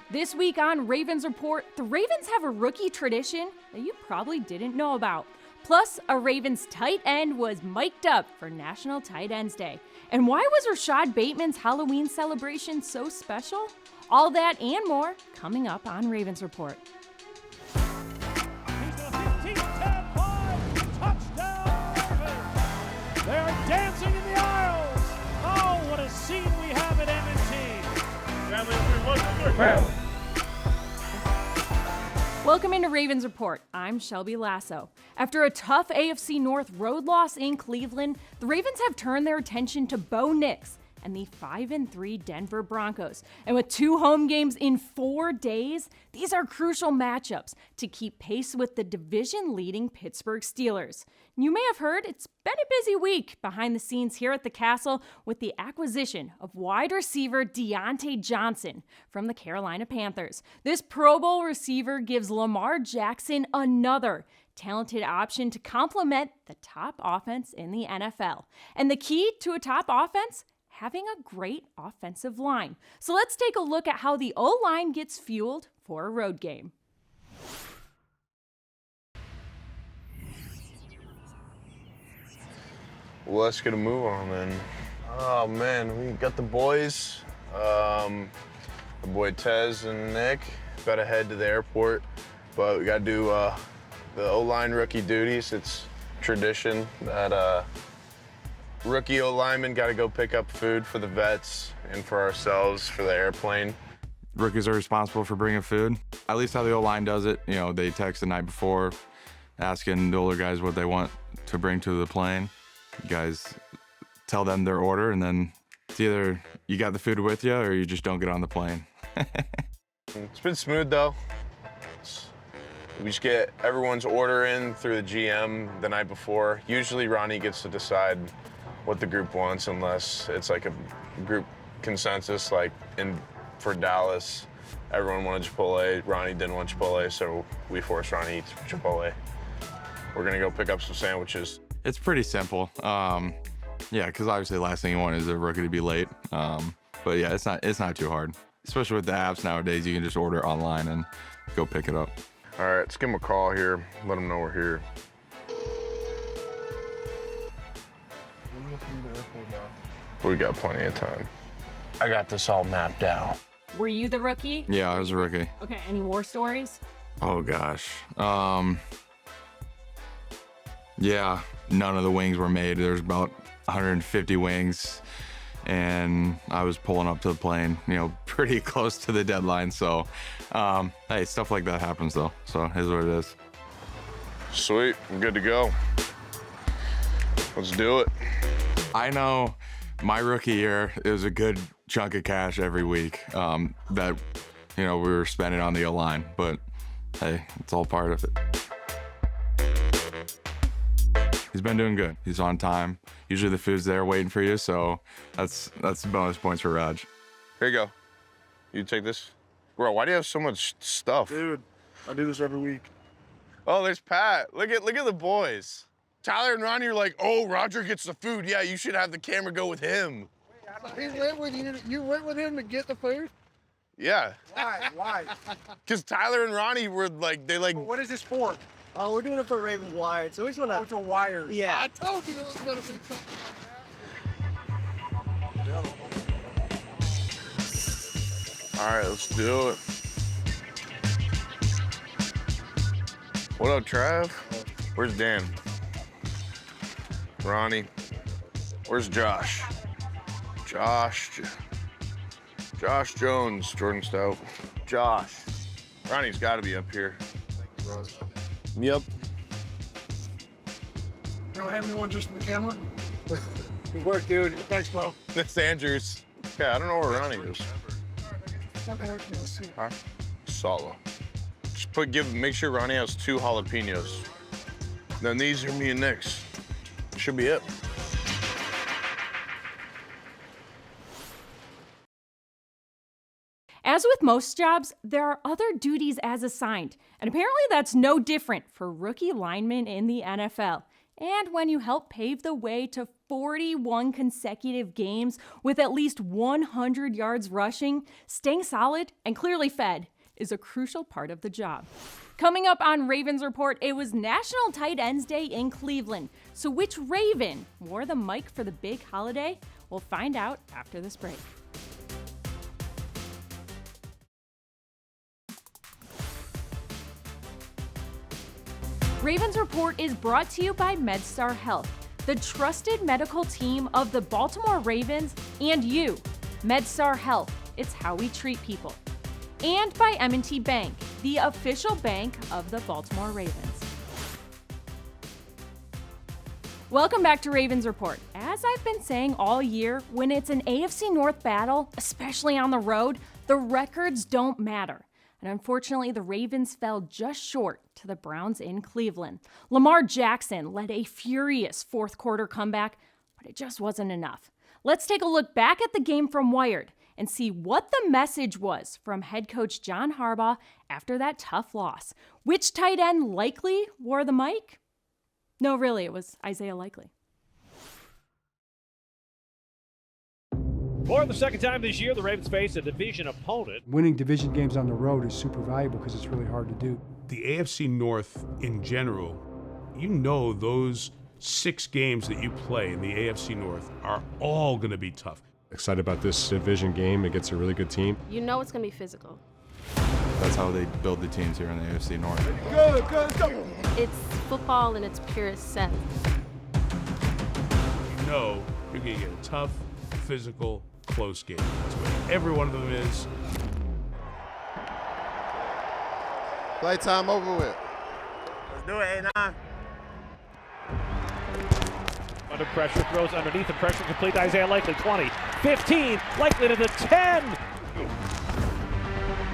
This week on Ravens Report, the Ravens have a rookie tradition that you probably didn't know about. Plus, a Ravens tight end was mic'd up for National Tight Ends Day. And why was Rashod Bateman's Halloween celebration so special? All that and more coming up on Ravens Report. They're dancing in the aisles. Oh, what a scene we have at M&T. Welcome into Ravens Report. I'm Shelby Lasso. After a tough AFC North road loss in Cleveland, the Ravens have turned their attention to Bo Nix and the 5-3 Denver Broncos. And with 2 home games in 4 days, these are crucial matchups to keep pace with the division-leading Pittsburgh Steelers. You may have heard it's been a busy week behind the scenes here at the Castle with the acquisition of wide receiver Deontay Johnson from the Carolina Panthers. This Pro Bowl receiver gives Lamar Jackson another talented option to complement the top offense in the NFL. And the key to a top offense? Having a great offensive line. So let's take a look at how the O-line gets fueled for a road game. Well, let's get a move on then. Oh man, we got the boys. The boy Tez and Nick got to head to the airport, but we got to do the O-line rookie duties. It's tradition that rookie O-linemen got to go pick up food for the vets and for ourselves for the airplane. Rookies are responsible for bringing food. At least how the O-line does it. You know, they text the night before asking the older guys what they want to bring to the plane. You guys tell them their order, and then it's either you got the food with you or you just don't get on the plane. It's been smooth though. We just get everyone's order in through the GM the night before. Usually Ronnie gets to decide what the group wants unless it's like a group consensus, like for Dallas, everyone wanted Chipotle. Ronnie didn't want Chipotle, so we forced Ronnie to eat Chipotle. We're gonna go pick up some sandwiches. It's pretty simple. Yeah, because obviously the last thing you want is a rookie to be late. But yeah, it's not too hard. Especially with the apps nowadays, you can just order online and go pick it up. All right, let's give him a call here. Let him know we're here. We got plenty of time. I got this all mapped out. Were you the rookie? Yeah, I was a rookie. Okay, any war stories? Oh gosh. Yeah, none of the wings were made. There's about 150 wings, and I was pulling up to the plane, pretty close to the deadline. So, hey, stuff like that happens though. So here's what it is. Sweet, I'm good to go. Let's do it. I know my rookie year, it was a good chunk of cash every week that, we were spending on the O-line, but hey, it's all part of it. He's been doing good. He's on time. Usually the food's there waiting for you, so that's bonus points for Raj. Here you go. You take this. Bro, why do you have so much stuff? Dude, I do this every week. Oh, there's Pat. Look at the boys. Tyler and Ronnie are like, oh, Roger gets the food. Yeah, you should have the camera go with him. He went with you. You went with him to get the food? Yeah. Why? Because Tyler and Ronnie were What is this for? Oh, we're doing it for Ravens Wired, so we just want to... Oh, it's a wire. Yeah. I told you it was going to be something like that. All right, let's do it. What up, Trav? Where's Dan? Ronnie. Where's Josh? Josh Jones, Jordan Stout. Josh. Ronnie's got to be up here. Yep. You don't have anyone just in the camera? Good work, dude. Thanks, bro. That's Andrews. Yeah, I don't know where Ronnie is. Huh? Solo. Just make sure Ronnie has 2 jalapenos. Then these are me and Nick's. Should be it. As with most jobs, there are other duties as assigned, and apparently that's no different for rookie linemen in the NFL. And when you help pave the way to 41 consecutive games with at least 100 yards rushing, staying solid and clearly fed is a crucial part of the job. Coming up on Ravens Report, it was National Tight Ends Day in Cleveland. So which Raven wore the mic for the big holiday? We'll find out after this break. Ravens Report is brought to you by MedStar Health, the trusted medical team of the Baltimore Ravens and you. MedStar Health, it's how we treat people. And by M&T Bank, the official bank of the Baltimore Ravens. Welcome back to Ravens Report. As I've been saying all year, when it's an AFC North battle, especially on the road, the records don't matter. And unfortunately, the Ravens fell just short to the Browns in Cleveland. Lamar Jackson led a furious fourth quarter comeback, but it just wasn't enough. Let's take a look back at the game from Wired and see what the message was from head coach John Harbaugh after that tough loss. Which tight end likely wore the mic? No, really, it was Isaiah Likely. For the second time this year, the Ravens face a division opponent. Winning division games on the road is super valuable because it's really hard to do. The AFC North in general, you know those 6 games that you play in the AFC North are all going to be tough. Excited about this division game against a really good team. You know it's going to be physical. That's how they build the teams here in the AFC North. Good, go! It's football in its purest sense. You know you're going to get a tough, physical, close game. That's what every one of them is. Playtime over with. Let's do it, A9. Under pressure, throws underneath the pressure, complete to Isaiah Likely, 20, 15, Likely to the 10.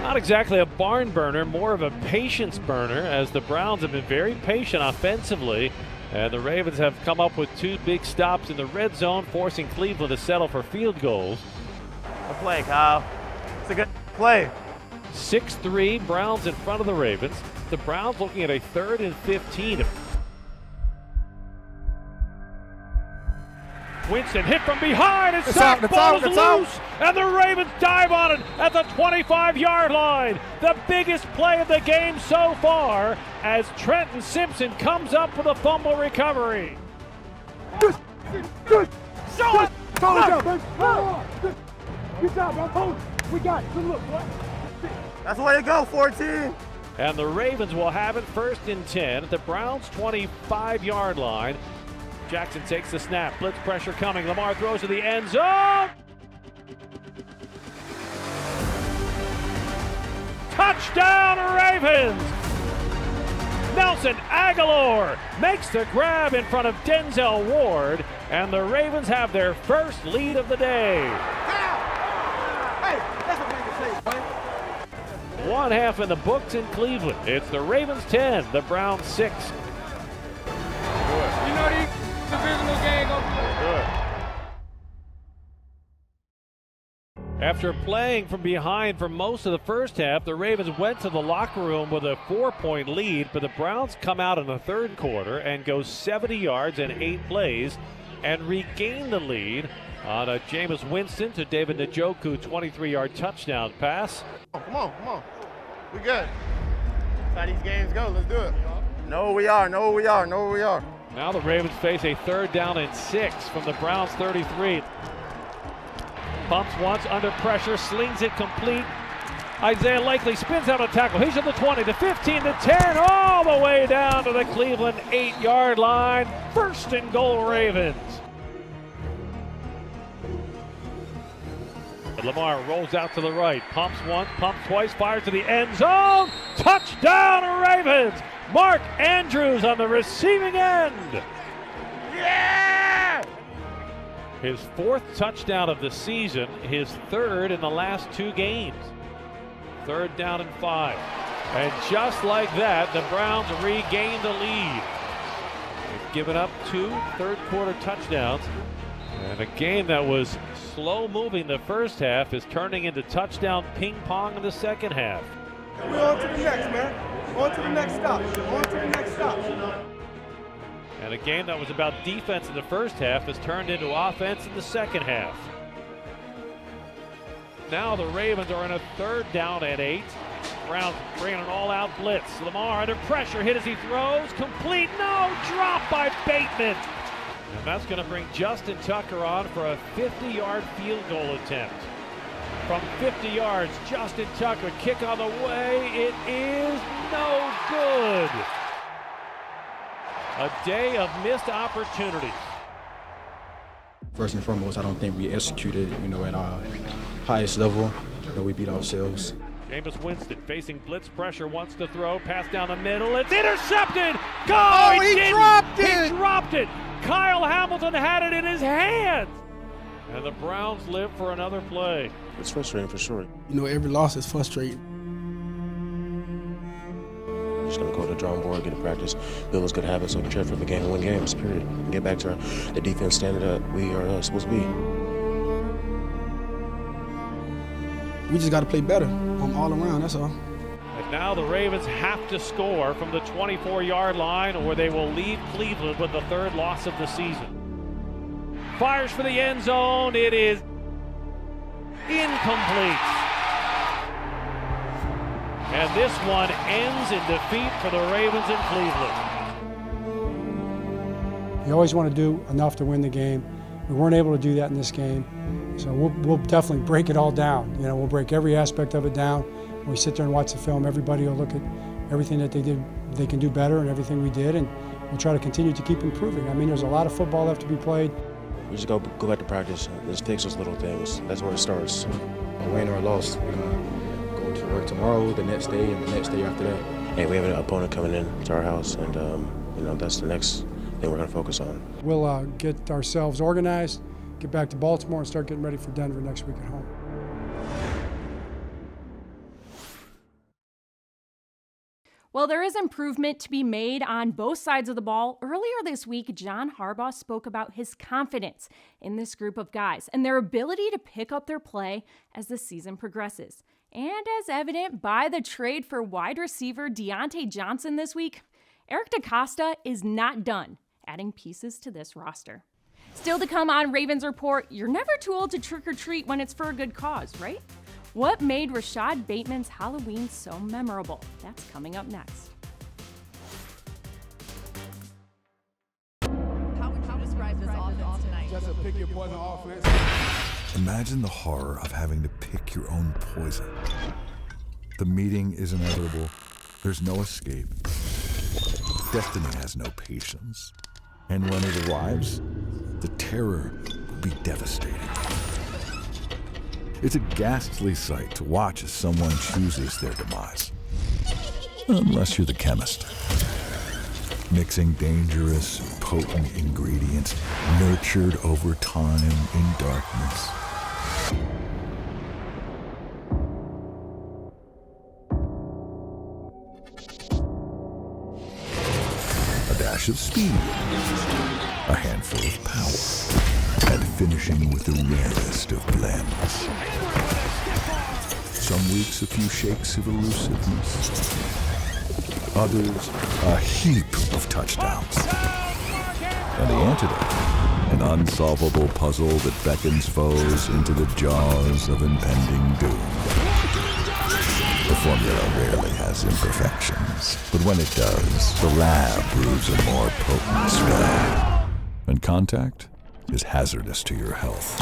Not exactly a barn burner, more of a patience burner, as the Browns have been very patient offensively. And the Ravens have come up with 2 big stops in the red zone, forcing Cleveland to settle for field goals. Good play, Kyle. It's a good play. 6-3, Browns in front of the Ravens. The Browns looking at a 3rd and 15. Winston hit from behind, and sack ball is loose, and the Ravens dive on it at the 25-yard line. The biggest play of the game so far, as Trenton Simpson comes up with a fumble recovery. Good. Show it! Good job, bro. We got it. Good look, boy. That's the way to go, 14. And the Ravens will have it 1st and 10 at the Browns' 25-yard line. Jackson takes the snap, blitz pressure coming. Lamar throws to the end zone. Touchdown, Ravens! Nelson Aguilar makes the grab in front of Denzel Ward, and the Ravens have their first lead of the day. One half in the books in Cleveland. It's the Ravens 10, the Browns 6. You know these divisional game Good. After playing from behind for most of the first half, the Ravens went to the locker room with a 4-point lead, but the Browns come out in the 3rd quarter and go 70 yards in 8 plays and regain the lead on a Jameis Winston to David Njoku 23-yard touchdown pass. Come on. We good. That's how these games go. Let's do it. No, we are. Now the Ravens face a 3rd down and 6 from the Browns 33. Bumps once under pressure, slings it complete. Isaiah Likely spins out a tackle. He's at the 20, the 15, the 10, all the way down to the Cleveland 8-yard line. 1st and goal, Ravens. Lamar rolls out to the right, pumps once, pumps twice, fires to the end zone. Touchdown, Ravens! Mark Andrews on the receiving end. Yeah! His 4th touchdown of the season, his 3rd in the last 2 games. 3rd down and 5. And just like that, the Browns regain the lead. They've given up 2 third-quarter touchdowns. And a game that was slow-moving the first half is turning into touchdown ping-pong in the second half. We're on to the next, man. On to the next stop. And a game that was about defense in the first half has turned into offense in the second half. Now the Ravens are in a 3rd down and 8. Browns bringing an all-out blitz. Lamar under pressure, hit as he throws, complete, no, drop by Bateman. And that's going to bring Justin Tucker on for a 50-yard field goal attempt. From 50 yards, Justin Tucker, kick on the way, it is no good. A day of missed opportunities. First and foremost, I don't think we executed, at our highest level. We beat ourselves. Jameis Winston facing blitz pressure, wants to throw, pass down the middle, it's intercepted! Go! He dropped it! He dropped it! Kyle Hamilton had it in his hands! And the Browns live for another play. It's frustrating for sure. Every loss is frustrating. We're just going to go to the drawing board, get a practice, build those good habits, so prepare for the game and win games, period. And get back to the defense standard that we are supposed to be. We just got to play better all around, that's all. And now the Ravens have to score from the 24-yard line or they will leave Cleveland with the 3rd loss of the season. Fires for the end zone. It is incomplete. And this one ends in defeat for the Ravens in Cleveland. You always want to do enough to win the game. We weren't able to do that in this game. So we'll definitely break it all down. We'll break every aspect of it down. When we sit there and watch the film, everybody will look at everything that they did, they can do better, and everything we did, and we'll try to continue to keep improving. There's a lot of football left to be played. We just go back to practice, just fix those little things. That's where it starts. A win or a loss, we're going to go to work tomorrow, the next day, and the next day after that. Hey, we have an opponent coming in to our house, and that's the next thing we're going to focus on. We'll get ourselves organized, get back to Baltimore, and start getting ready for Denver next week at home. Well, there is improvement to be made on both sides of the ball. Earlier this week, John Harbaugh spoke about his confidence in this group of guys and their ability to pick up their play as the season progresses. And as evident by the trade for wide receiver Deontay Johnson this week, Eric DeCosta is not done adding pieces to this roster. Still to come on Ravens Report, you're never too old to trick or treat when it's for a good cause, right? What made Rashod Bateman's Halloween so memorable? That's coming up next. How would you describe this offense tonight? Just a pick your poison offense. Imagine the horror of having to pick your own poison. The meeting is inevitable. There's no escape. Destiny has no patience. And when it arrives, the terror will be devastating. It's a ghastly sight to watch as someone chooses their demise. Unless you're the chemist. Mixing dangerous, potent ingredients nurtured over time in darkness. A dash of speed, a handful of power, and finishing with the rarest of blends. Some weeks a few shakes of elusiveness, others a heap of touchdowns. And the antidote, an unsolvable puzzle that beckons foes into the jaws of impending doom. The formula rarely has imperfections, but when it does, the lab proves a more potent spray. And contact is hazardous to your health.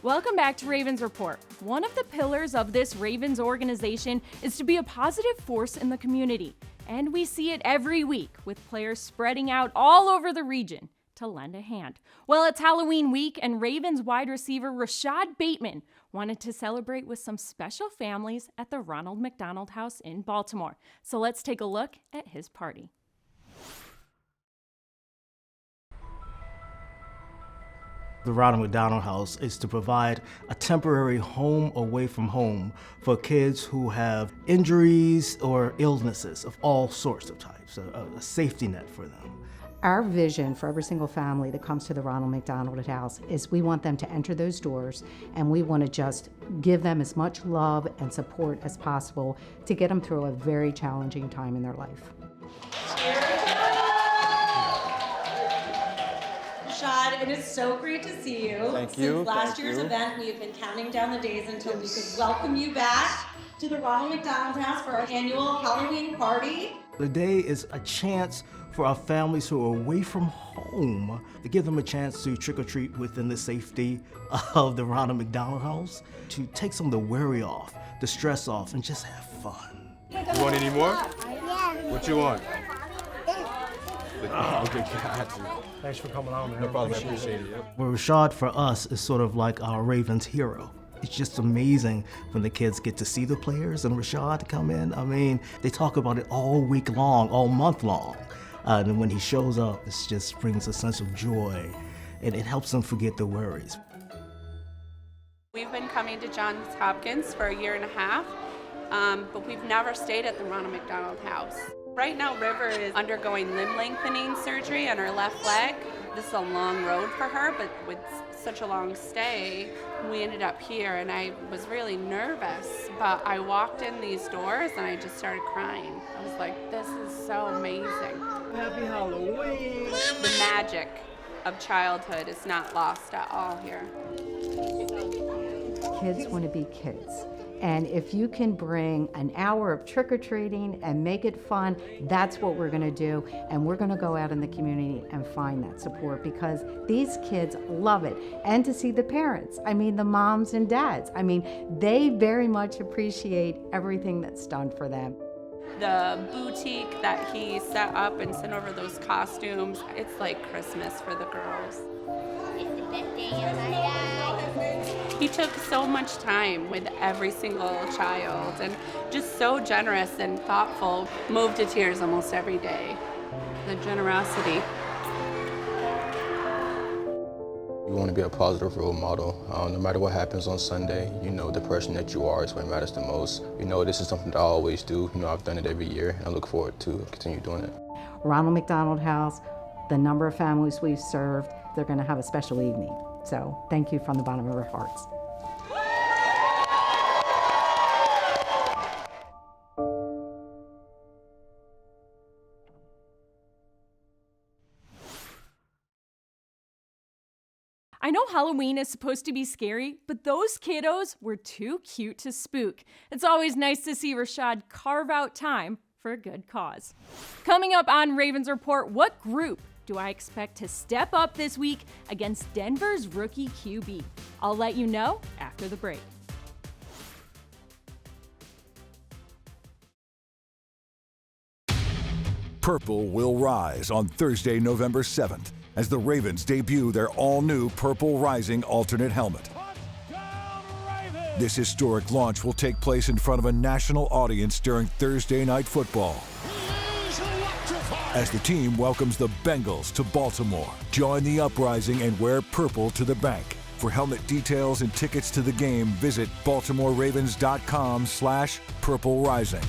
Welcome back to Ravens Report. One of the pillars of this Ravens organization is to be a positive force in the community. And we see it every week with players spreading out all over the region to lend a hand. Well, it's Halloween week and Ravens wide receiver Rashod Bateman wanted to celebrate with some special families at the Ronald McDonald House in Baltimore. So let's take a look at his party. The Ronald McDonald House is to provide a temporary home away from home for kids who have injuries or illnesses of all sorts of types, a safety net for them. Our vision for every single family that comes to the Ronald McDonald House is we want them to enter those doors, and we want to just give them as much love and support as possible to get them through a very challenging time in their life. Rashod, it is so great to see you. Thank you. Since last year's event, we have been counting down the days until we could welcome you back to the Ronald McDonald House for our annual Halloween party. The day is a chance for our families who are away from home to give them a chance to trick-or-treat within the safety of the Ronald McDonald House, to take some of the worry off, the stress off, and just have fun. You want any more? Yeah. What you want? Oh, okay, got you. Thanks for coming on, man. No problem, I appreciate it. Yep. Well, Rashod for us is sort of like our Ravens hero. It's just amazing when the kids get to see the players and Rashod come in. I mean, they talk about it all week long, all month long. And when he shows up, it just brings a sense of joy, and it helps them forget their worries. We've been coming to Johns Hopkins for 1.5 years, but we've never stayed at the Ronald McDonald House. Right now, River is undergoing limb lengthening surgery on her left leg. This is a long road for her, but with such a long stay, we ended up here, and I was really nervous, but I walked in these doors and I just started crying. I was like, this is so amazing. Happy Halloween! The magic of childhood is not lost at all here. Kids want to be kids. And if you can bring an hour of trick-or-treating and make it fun, that's what we're going to do. And we're going to go out in the community and find that support, because these kids love it. And to see the parents, I mean, the moms and dads, I mean, they very much appreciate everything that's done for them. The boutique that he set up and sent over those costumes, it's like Christmas for the girls. It's the best day of my life. He took so much time with every single child and just so generous and thoughtful. Moved to tears almost every day. The generosity. You want to be a positive role model. No matter what happens on Sunday, you know the person that you are is what matters the most. You know, this is something that I always do. You know, I've done it every year, and I look forward to continue doing it. Ronald McDonald House, the number of families we've served, they're going to have a special evening. So thank you from the bottom of our hearts. I know Halloween is supposed to be scary, but those kiddos were too cute to spook. It's always nice to see Rashod carve out time for a good cause. Coming up on Ravens Report, what group do I expect to step up this week against Denver's rookie QB? I'll let you know after the break. Purple will rise on Thursday, November 7th, as the Ravens debut their all-new Purple Rising alternate helmet. This historic launch will take place in front of a national audience during Thursday Night Football. As the team welcomes the Bengals to Baltimore, join the uprising and wear purple to the bank. For helmet details and tickets to the game, visit BaltimoreRavens.com/Purple Rising.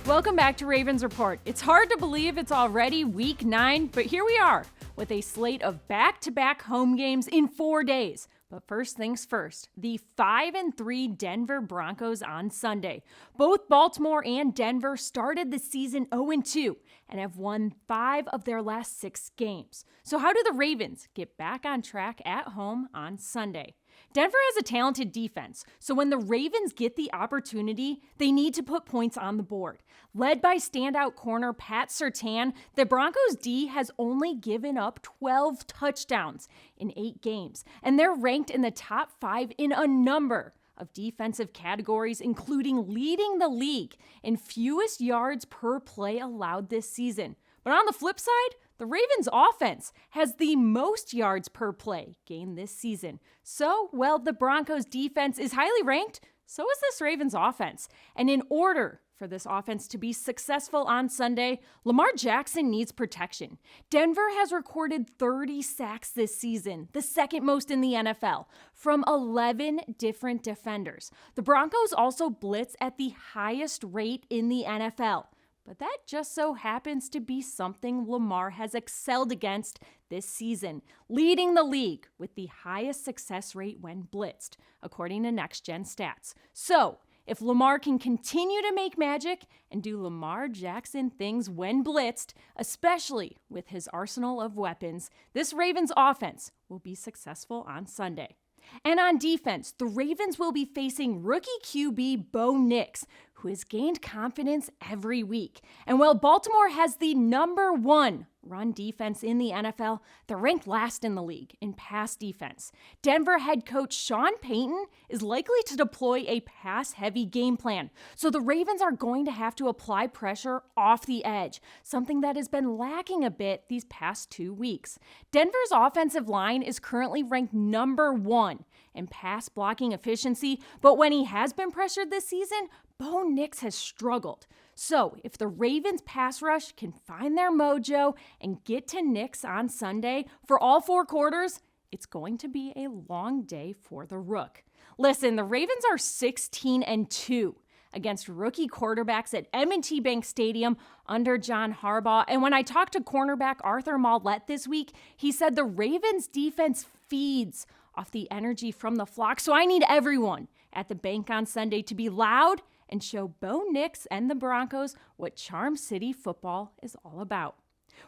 Welcome back to Ravens Report. It's hard to believe it's already week 9, but here we are with a slate of back-to-back home games in 4 days. But first things first, the 5-3 Denver Broncos on Sunday. Both Baltimore and Denver started the season 0-2 and have won 5 of their last 6 games. So how do the Ravens get back on track at home on Sunday? Denver has a talented defense, so when the Ravens get the opportunity, they need to put points on the board. Led by standout corner Pat Surtain, the Broncos D has only given up 12 touchdowns in 8 games, and they're ranked in the top 5 in a number of defensive categories, including leading the league in fewest yards per play allowed this season. But on the flip side, the Ravens' offense has the most yards per play gained this season. So, while the Broncos' defense is highly ranked, so is this Ravens' offense. And in order For this offense to be successful on Sunday, Lamar Jackson needs protection. Denver has recorded 30 sacks this season, the second most in the NFL, from 11 different defenders. The Broncos also blitz at the highest rate in the NFL. But that just so happens to be something Lamar has excelled against this season, leading the league with the highest success rate when blitzed, according to Next Gen Stats. So, if Lamar can continue to make magic and do Lamar Jackson things when blitzed, especially with his arsenal of weapons, this Ravens offense will be successful on Sunday. And on defense, the Ravens will be facing rookie QB Bo Nix, who has gained confidence every week. And while Baltimore has the #1 run defense in the NFL, they're ranked last in the league in pass defense. Denver head coach Sean Payton is likely to deploy a pass-heavy game plan, so the Ravens are going to have to apply pressure off the edge, something that has been lacking a bit these past 2 weeks. Denver's offensive line is currently ranked #1 in pass blocking efficiency, but when he has been pressured this season, Bo Nix has struggled. So if the Ravens pass rush can find their mojo and get to Nix on Sunday for all 4 quarters, it's going to be a long day for the Rook. Listen, the Ravens are 16-2 against rookie quarterbacks at M&T Bank Stadium under John Harbaugh. And when I talked to cornerback Arthur Maulet this week, he said the Ravens defense feeds off the energy from the flock. So I need everyone at the bank on Sunday to be loud and show Bo Nix and the Broncos what Charm City football is all about.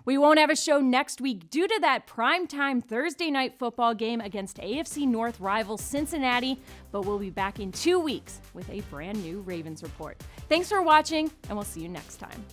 We won't have a show next week due to that primetime Thursday night football game against AFC North rival Cincinnati, but we'll be back in 2 weeks with a brand new Ravens report. Thanks for watching, and we'll see you next time.